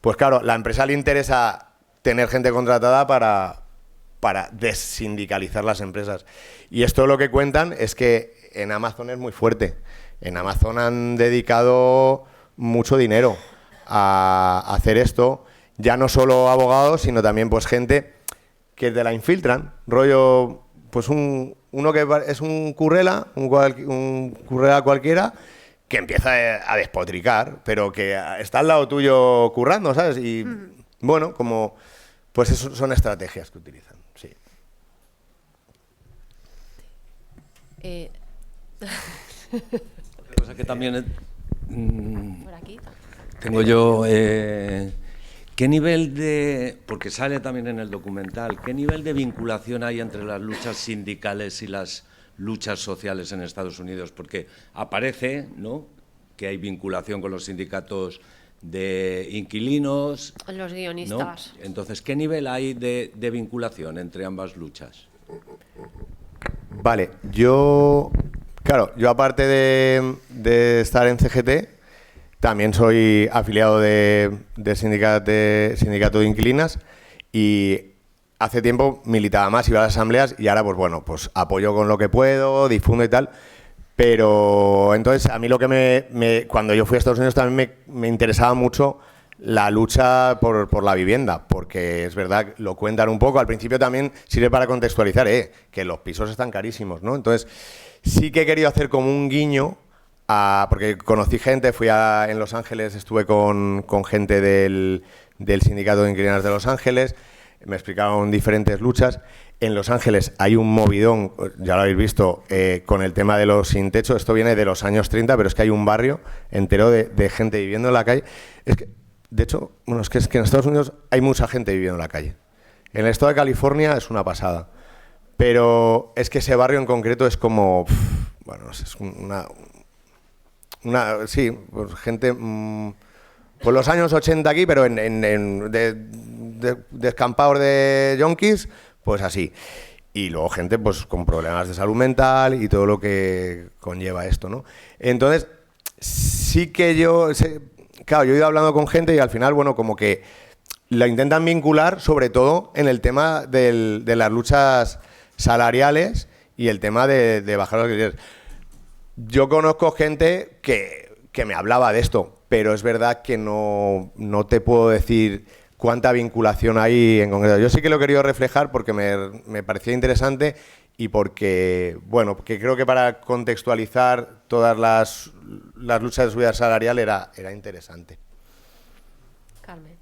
pues claro, la empresa le interesa tener gente contratada para desindicalizar las empresas. Y esto lo que cuentan es que en Amazon es muy fuerte. En Amazon han dedicado mucho dinero a hacer esto, ya no solo abogados, sino también pues gente que te la infiltran, rollo, pues uno que es un currela, un currela cualquiera, que empieza a despotricar, pero que está al lado tuyo currando, ¿sabes? Y bueno, como pues eso son estrategias que utilizan. Sí. Otra cosa que también Por aquí. tengo yo, ¿qué nivel de, porque sale también en el documental, qué nivel de vinculación hay entre las luchas sindicales y las luchas sociales en Estados Unidos? Porque aparece, ¿no?, que hay vinculación con los sindicatos de inquilinos. Los guionistas. ¿No? Entonces, ¿qué nivel hay de vinculación entre ambas luchas? Vale, yo aparte de estar en CGT, también soy afiliado de sindicato de inquilinas y hace tiempo militaba más, iba a las asambleas y ahora pues bueno, pues apoyo con lo que puedo, difundo y tal. Pero entonces a mí lo que cuando yo fui a Estados Unidos también me interesaba mucho la lucha por la vivienda, porque es verdad, lo cuentan un poco, al principio también sirve para contextualizar, que los pisos están carísimos, ¿no? Entonces sí que he querido hacer como un guiño, porque conocí gente, en Los Ángeles, estuve con gente del sindicato de inquilinos de Los Ángeles, me explicaron diferentes luchas. En Los Ángeles hay un movidón, ya lo habéis visto, con el tema de los sin techo. Esto viene de los años 30, pero es que hay un barrio entero de gente viviendo en la calle. De hecho, bueno, es que en Estados Unidos hay mucha gente viviendo en la calle. En el estado de California es una pasada. Pero es que ese barrio en concreto es como... bueno, es sí, pues gente... pues los años 80 aquí, pero de descampados de yonkis... pues así. Y luego gente pues con problemas de salud mental y todo lo que conlleva esto, ¿no? Entonces, sí que yo he ido hablando con gente y al final, bueno, como que la intentan vincular sobre todo en el tema de las luchas salariales y el tema de bajar los alquileres. Yo conozco gente que me hablaba de esto, pero es verdad que no te puedo decir cuánta vinculación hay en concreto. Yo sí que lo he querido reflejar porque me parecía interesante y porque, bueno, que creo que para contextualizar todas las luchas de subida salarial era interesante. Carmen.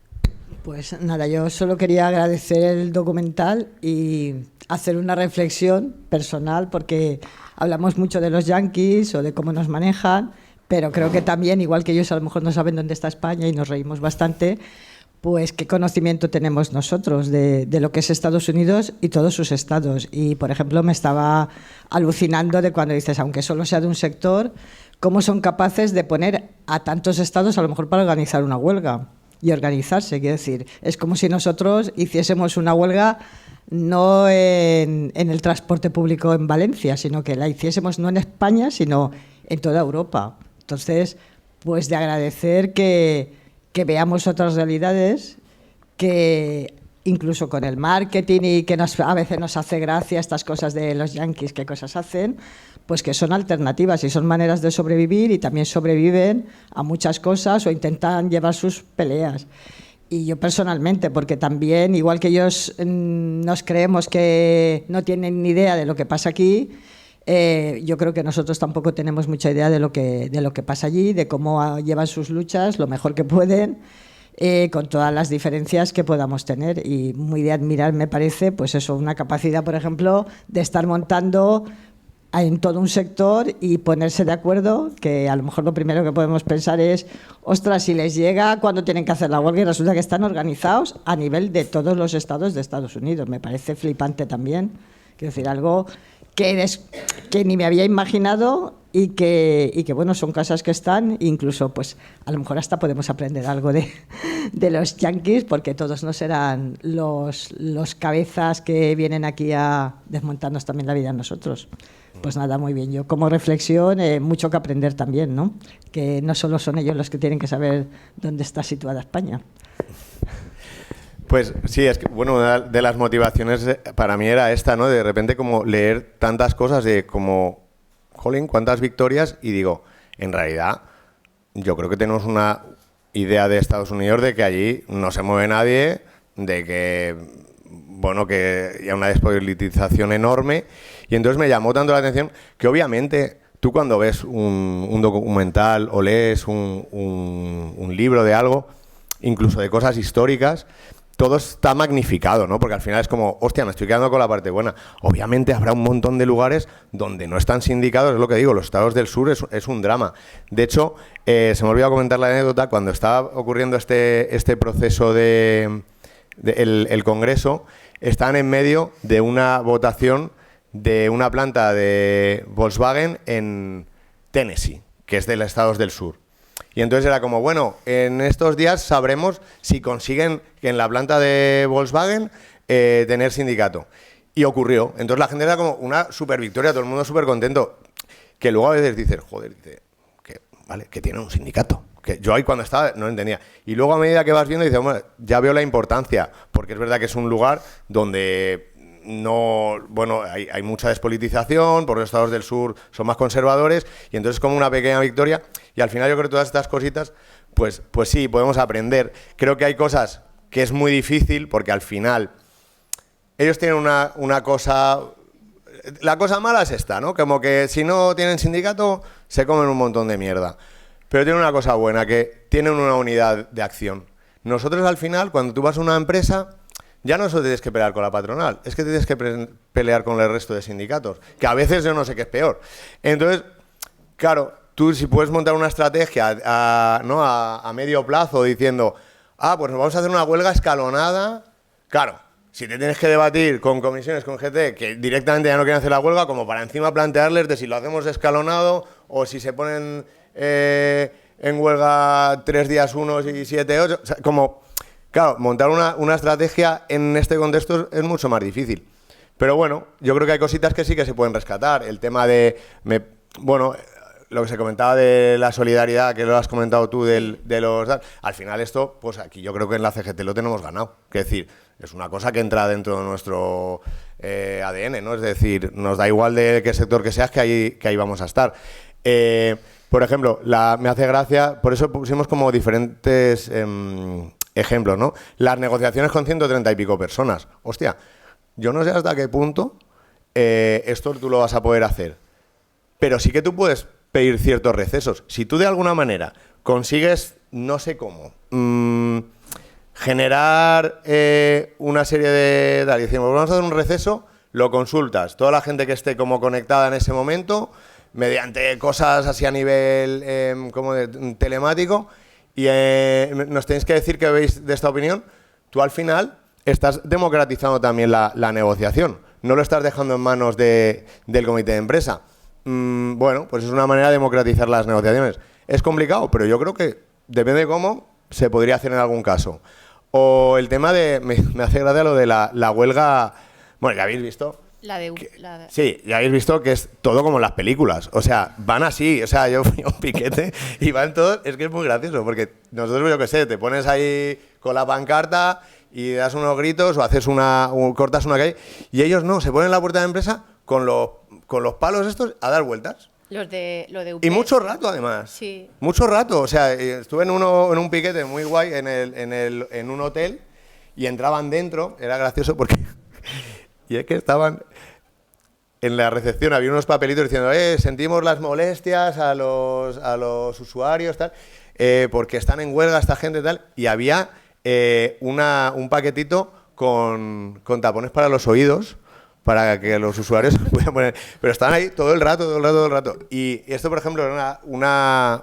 Pues nada, yo solo quería agradecer el documental y hacer una reflexión personal porque hablamos mucho de los yanquis o de cómo nos manejan, pero creo que también, igual que ellos a lo mejor no saben dónde está España y nos reímos bastante, pues qué conocimiento tenemos nosotros de lo que es Estados Unidos y todos sus estados. Y, por ejemplo, me estaba alucinando de cuando dices, aunque solo sea de un sector, cómo son capaces de poner a tantos estados a lo mejor para organizar una huelga y organizarse. Quiero decir, es como si nosotros hiciésemos una huelga no en el transporte público en Valencia, sino que la hiciésemos no en España, sino en toda Europa. Entonces, pues de agradecer que veamos otras realidades, que incluso con el marketing y que a veces nos hace gracia estas cosas de los yanquis, qué cosas hacen, pues que son alternativas y son maneras de sobrevivir y también sobreviven a muchas cosas o intentan llevar sus peleas. Y yo personalmente, porque también, igual que ellos nos creemos que no tienen ni idea de lo que pasa aquí, yo creo que nosotros tampoco tenemos mucha idea de lo que pasa allí, de cómo llevan sus luchas lo mejor que pueden, con todas las diferencias que podamos tener. Y muy de admirar me parece, pues eso, una capacidad, por ejemplo, de estar montando en todo un sector y ponerse de acuerdo, que a lo mejor lo primero que podemos pensar es, ostras, si les llega cuando tienen que hacer la huelga y resulta que están organizados a nivel de todos los estados de Estados Unidos. Me parece flipante también. Quiero decir, algo que ni me había imaginado y que bueno, son cosas que están, incluso pues a lo mejor hasta podemos aprender algo de los yanquis, porque todos no serán los cabezas que vienen aquí a desmontarnos también la vida a nosotros. Pues nada, muy bien. Yo como reflexión, mucho que aprender también, ¿no? Que no solo son ellos los que tienen que saber dónde está situada España. Pues sí, es que, bueno, una de las motivaciones para mí era esta, ¿no? De repente como leer tantas cosas de como, jolín, cuántas victorias, y digo, en realidad, yo creo que tenemos una idea de Estados Unidos de que allí no se mueve nadie, de que, bueno, que hay una despolitización enorme, y entonces me llamó tanto la atención que obviamente tú cuando ves un documental o lees un libro de algo, incluso de cosas históricas, todo está magnificado, ¿no? Porque al final es como, hostia, me estoy quedando con la parte buena. Obviamente habrá un montón de lugares donde no están sindicados, es lo que digo, los estados del sur es un drama. De hecho, se me olvidó comentar la anécdota, cuando estaba ocurriendo este proceso el Congreso, están en medio de una votación de una planta de Volkswagen en Tennessee, que es de los estados del sur. Y entonces era como, bueno, en estos días sabremos si consiguen que en la planta de Volkswagen tener sindicato. Y ocurrió. Entonces la gente era como una super victoria, todo el mundo súper contento. Que luego a veces dices, joder, que tiene un sindicato. Que yo ahí cuando estaba no entendía. Y luego a medida que vas viendo dices, bueno, ya veo la importancia, porque es verdad que es un lugar donde no, bueno, hay mucha despolitización, porque los estados del sur son más conservadores, y entonces es como una pequeña victoria, y al final yo creo que todas estas cositas, pues sí, podemos aprender. Creo que hay cosas que es muy difícil, porque al final ellos tienen una cosa, la cosa mala es esta, ¿no? Como que si no tienen sindicato, se comen un montón de mierda. Pero tienen una cosa buena, que tienen una unidad de acción. Nosotros al final, cuando tú vas a una empresa, ya no solo tienes que pelear con la patronal, es que tienes que pelear con el resto de sindicatos, que a veces yo no sé qué es peor. Entonces, claro, tú si puedes montar una estrategia a medio plazo diciendo, pues nos vamos a hacer una huelga escalonada, claro, si te tienes que debatir con comisiones, con GT, que directamente ya no quieren hacer la huelga, como para encima plantearles de si lo hacemos escalonado o si se ponen en huelga 3 días unos y 7 8, o sea, como... Claro, montar una estrategia en este contexto es mucho más difícil. Pero bueno, yo creo que hay cositas que sí que se pueden rescatar. El tema de, lo que se comentaba de la solidaridad, que lo has comentado tú, de los... Al final esto, pues aquí yo creo que en la CGT lo tenemos ganado. Es decir, es una cosa que entra dentro de nuestro ADN, ¿no? Es decir, nos da igual de qué sector que seas, que ahí vamos a estar. Por ejemplo, me hace gracia, por eso pusimos como diferentes... ejemplos, ¿no? Las negociaciones con 130 y pico personas. Hostia, yo no sé hasta qué punto esto tú lo vas a poder hacer. Pero sí que tú puedes pedir ciertos recesos. Si tú de alguna manera consigues, no sé cómo, generar una serie de... y decimos, vamos a hacer un receso, lo consultas. Toda la gente que esté como conectada en ese momento, mediante cosas así a nivel como de telemático, y nos tenéis que decir qué veis de esta opinión. Tú al final estás democratizando también la negociación, no lo estás dejando en manos del comité de empresa. Bueno, pues es una manera de democratizar las negociaciones. Es complicado, pero yo creo que depende de cómo se podría hacer en algún caso. O el tema de, me hace gracia lo de la huelga, bueno, ya habéis visto. Sí, ya habéis visto que es todo como en las películas. O sea, van así. O sea, yo fui a un piquete y van todos. Es que es muy gracioso porque nosotros, yo qué sé, te pones ahí con la pancarta y das unos gritos o haces cortas una calle, y ellos no, se ponen en la puerta de la empresa con los palos estos a dar vueltas. Lo de UPS. Y mucho rato, además. Sí. Mucho rato. O sea, estuve en un piquete muy guay en un hotel y entraban dentro. Era gracioso porque... y es que estaban... En la recepción había unos papelitos diciendo sentimos las molestias a los usuarios, tal, porque están en huelga esta gente, tal. Y había un paquetito con tapones para los oídos, para que los usuarios puedan poner... Pero estaban ahí todo el rato. Y esto, por ejemplo, era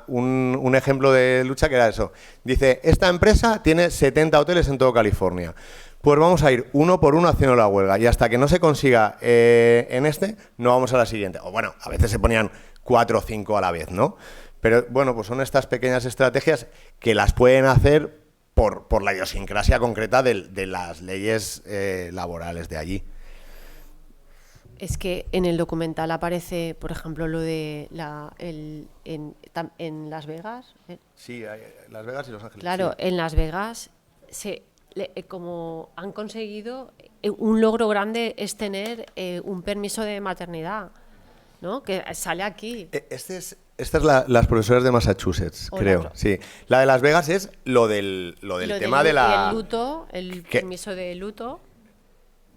un ejemplo de lucha que era eso. Dice, esta empresa tiene 70 hoteles en todo California. Pues vamos a ir uno por uno haciendo la huelga. Y hasta que no se consiga en no vamos a la siguiente. O bueno, a veces se ponían 4 o 5 a la vez, ¿no? Pero bueno, pues son estas pequeñas estrategias que las pueden hacer por la idiosincrasia concreta de las leyes laborales de allí. Es que en el documental aparece, por ejemplo, lo de en Las Vegas. Sí, Las Vegas y Los Ángeles. Claro, sí. En Las Vegas, como han conseguido, un logro grande es tener un permiso de maternidad, ¿no? Que sale aquí. Estas es las profesoras de Massachusetts, creo. Sí. La de Las Vegas es lo del tema de la... El luto, el permiso de luto.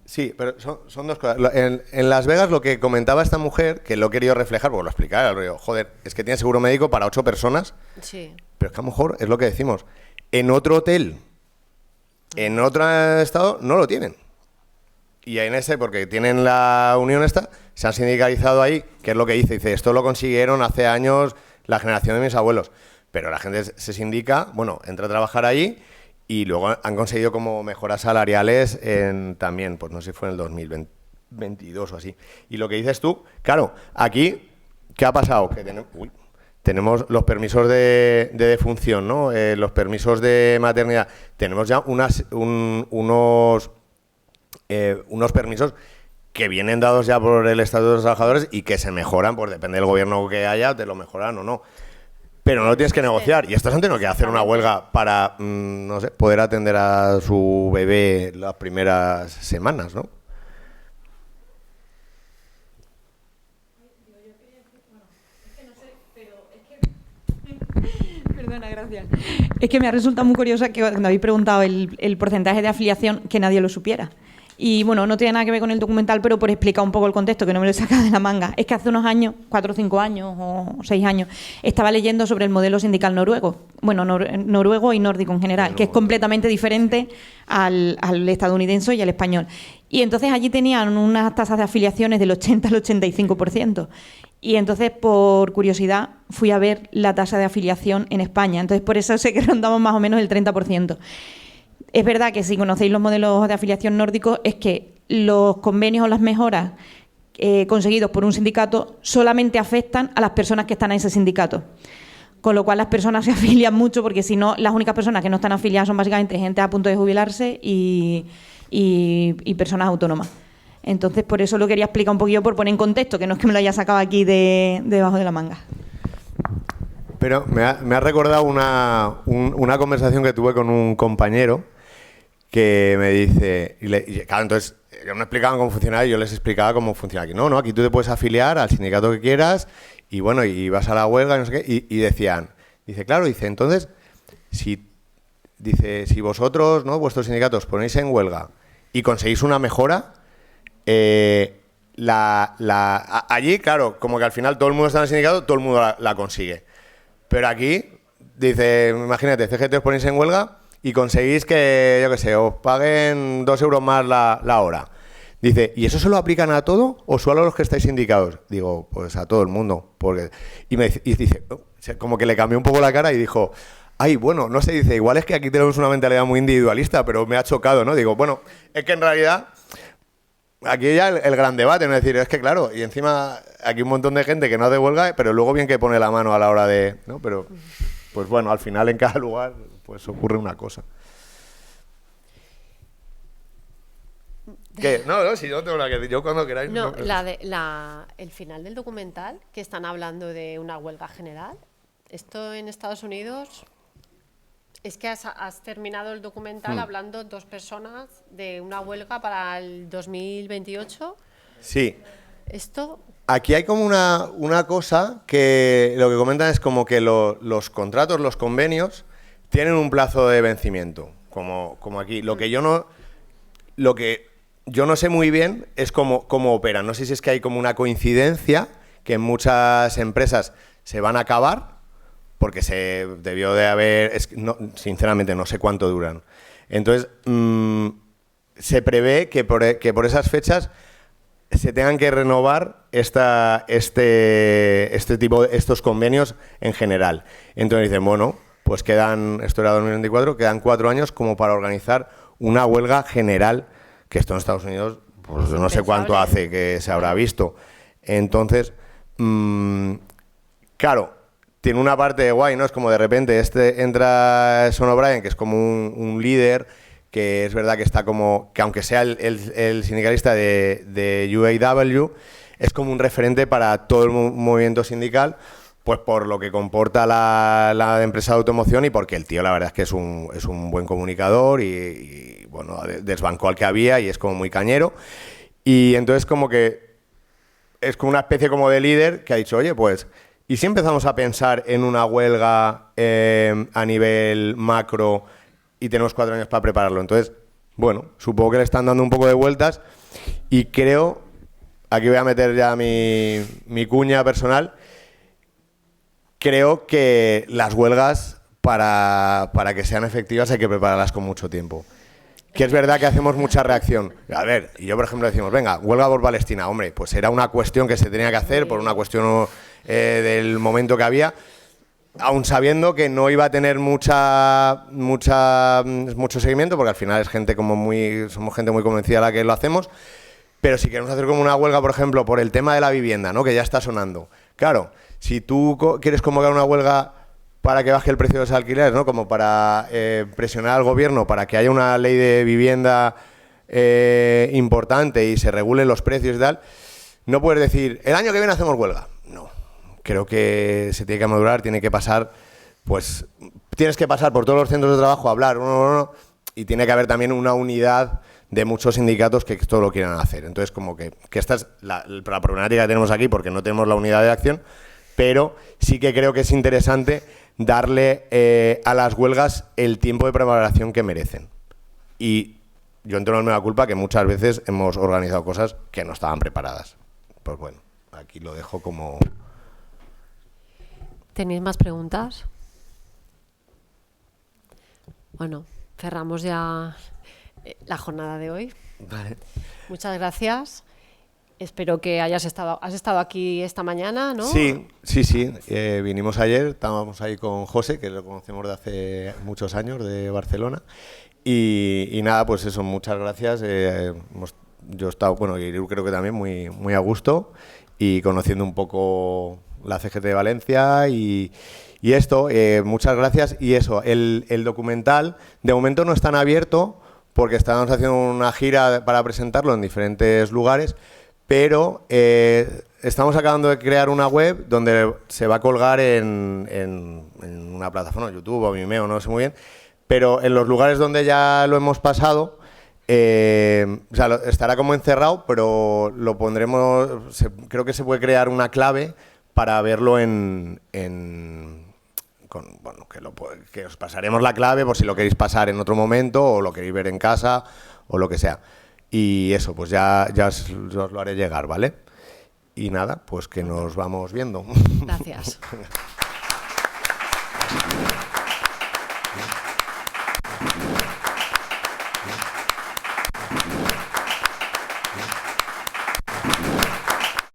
Sí, pero son dos cosas. En Las Vegas lo que comentaba esta mujer, que lo he querido reflejar, porque lo explicaba, joder, es que tiene seguro médico para 8 personas, sí. Pero es que a lo mejor es lo que decimos, en otro hotel, en otro estado, no lo tienen. Y en ese, porque tienen la unión esta, se han sindicalizado ahí, que es lo que dice, esto lo consiguieron hace años la generación de mis abuelos. Pero la gente se sindica, bueno, entra a trabajar ahí. Y luego han conseguido como mejoras salariales también, pues no sé si fue en el 2022 o así. Y lo que dices tú, claro, aquí, ¿qué ha pasado? Que tenemos los permisos de defunción, ¿no? Los permisos de maternidad. Tenemos ya unos permisos que vienen dados ya por el Estatuto de los Trabajadores y que se mejoran, pues depende del gobierno que haya, te lo mejoran o no. Pero no lo tienes que negociar. Y esta gente no quiere hacer una huelga para, no sé, poder atender a su bebé las primeras semanas, ¿no? Perdona, gracias. Es que me ha resultado muy curiosa que cuando habéis preguntado el porcentaje de afiliación, que nadie lo supiera. Y bueno, no tiene nada que ver con el documental, pero por explicar un poco el contexto, que no me lo he sacado de la manga, es que hace unos años, 4 o 5 años o 6 años, estaba leyendo sobre el modelo sindical noruego, bueno, noruego y nórdico en general, que es completamente diferente al estadounidense y al español. Y entonces allí tenían unas tasas de afiliaciones del 80 al 85%. Y entonces, por curiosidad, fui a ver la tasa de afiliación en España. Entonces, por eso sé que rondamos más o menos el 30%. Es verdad que si conocéis los modelos de afiliación nórdicos, es que los convenios o las mejoras conseguidos por un sindicato solamente afectan a las personas que están en ese sindicato. Con lo cual las personas se afilian mucho, porque si no, las únicas personas que no están afiliadas son básicamente gente a punto de jubilarse y personas autónomas. Entonces, por eso lo quería explicar un poquillo, por poner en contexto, que no es que me lo haya sacado aquí debajo de la manga. Pero me ha recordado una conversación que tuve con un compañero que me dice, claro, entonces yo me explicaban cómo funcionaba y yo les explicaba cómo funciona aquí. No, aquí tú te puedes afiliar al sindicato que quieras y bueno, y vas a la huelga y no sé qué, y decían, claro, entonces, si vosotros, ¿no?, vuestros sindicatos ponéis en huelga y conseguís una mejora, allí, claro, como que al final todo el mundo está en el sindicato, todo el mundo la consigue. Pero aquí, dice, imagínate, CGT os ponéis en huelga y conseguís que, yo qué sé, os paguen 2 euros más la hora. Dice, ¿y eso se lo aplican a todo o solo a los que estáis sindicados? Digo, pues a todo el mundo. Y dice, como que le cambió un poco la cara y dijo, ay, bueno, no sé, dice, igual es que aquí tenemos una mentalidad muy individualista, pero me ha chocado, ¿no? Digo, bueno, es que en realidad aquí ya el gran debate, ¿no? Es decir, es que claro, y encima aquí un montón de gente que no hace huelga, pero luego bien que pone la mano a la hora de, ¿no? Pero, pues bueno, al final en cada lugar pues ocurre una cosa. ¿Qué? No, si yo no tengo nada que decir, yo cuando queráis. No, el final del documental, que están hablando de una huelga general, esto en Estados Unidos Es que has terminado el documental hablando 2 personas de una huelga para el 2028. Sí. Esto... Aquí hay como una cosa que lo que comentan es como que los contratos, los convenios, tienen un plazo de vencimiento, como aquí. Lo que yo no sé muy bien es cómo operan. No sé si es que hay como una coincidencia que en muchas empresas se van a acabar, porque se debió de haber... sinceramente, no sé cuánto duran. Entonces, se prevé que por esas fechas se tengan que renovar estos convenios en general. Entonces dicen, bueno, pues esto era 2024, quedan 4 años como para organizar una huelga general, que esto en Estados Unidos, pues no sé cuánto hace que se habrá visto. Entonces, claro, tiene una parte de guay, ¿no? Es como de repente entra Sean O'Brien, que es como un líder, que es verdad que está como, que aunque sea el sindicalista de UAW, es como un referente para todo el movimiento sindical, pues por lo que comporta la empresa de automoción y porque el tío la verdad es que es un buen comunicador y bueno, desbancó al que había y es como muy cañero. Y entonces como que es como una especie como de líder que ha dicho, oye, pues, ¿y si empezamos a pensar en una huelga a nivel macro y tenemos 4 años para prepararlo? Entonces, bueno, supongo que le están dando un poco de vueltas y creo, aquí voy a meter ya mi cuña personal, creo que las huelgas para que sean efectivas hay que prepararlas con mucho tiempo. Que es verdad que hacemos mucha reacción. A ver, y yo por ejemplo decimos, venga, huelga por Palestina. Hombre, pues era una cuestión que se tenía que hacer por una cuestión del momento que había, aun sabiendo que no iba a tener mucho seguimiento, porque al final es gente somos gente muy convencida a la que lo hacemos, pero si queremos hacer como una huelga, por ejemplo, por el tema de la vivienda, ¿no? Que ya está sonando. Claro, si tú quieres convocar una huelga para que baje el precio de los alquileres, ¿no? Como para presionar al gobierno para que haya una ley de vivienda importante y se regulen los precios y tal, no puedes decir, el año que viene hacemos huelga. No, creo que se tiene que madurar, tiene que pasar, pues tienes que pasar por todos los centros de trabajo a hablar uno, y tiene que haber también una unidad de muchos sindicatos que esto lo quieran hacer. Entonces, como que esta es la problemática que tenemos aquí porque no tenemos la unidad de acción, pero sí que creo que es interesante darle a las huelgas el tiempo de preparación que merecen. Y yo entro en la culpa que muchas veces hemos organizado cosas que no estaban preparadas. Pues bueno, aquí lo dejo como... ¿Tenéis más preguntas? Bueno, cerramos ya la jornada de hoy. Vale. Muchas gracias. Espero que has estado aquí esta mañana, ¿no? Sí. Vinimos ayer, estábamos ahí con José, que lo conocemos de hace muchos años, de Barcelona. Y nada, pues eso, muchas gracias. Yo he estado, bueno, y yo creo que también muy a gusto y conociendo un poco la CGT de Valencia y esto, muchas gracias. Y eso, el documental de momento no está en abierto porque estábamos haciendo una gira para presentarlo en diferentes lugares, pero estamos acabando de crear una web donde se va a colgar en una plataforma, YouTube o Vimeo, no sé muy bien, pero en los lugares donde ya lo hemos pasado, o sea, estará como encerrado, pero lo pondremos, creo que se puede crear una clave para verlo bueno, que os pasaremos la clave por si lo queréis pasar en otro momento o lo queréis ver en casa o lo que sea. Y eso, pues ya os lo haré llegar, ¿vale? Y nada, pues que nos vamos viendo. Gracias.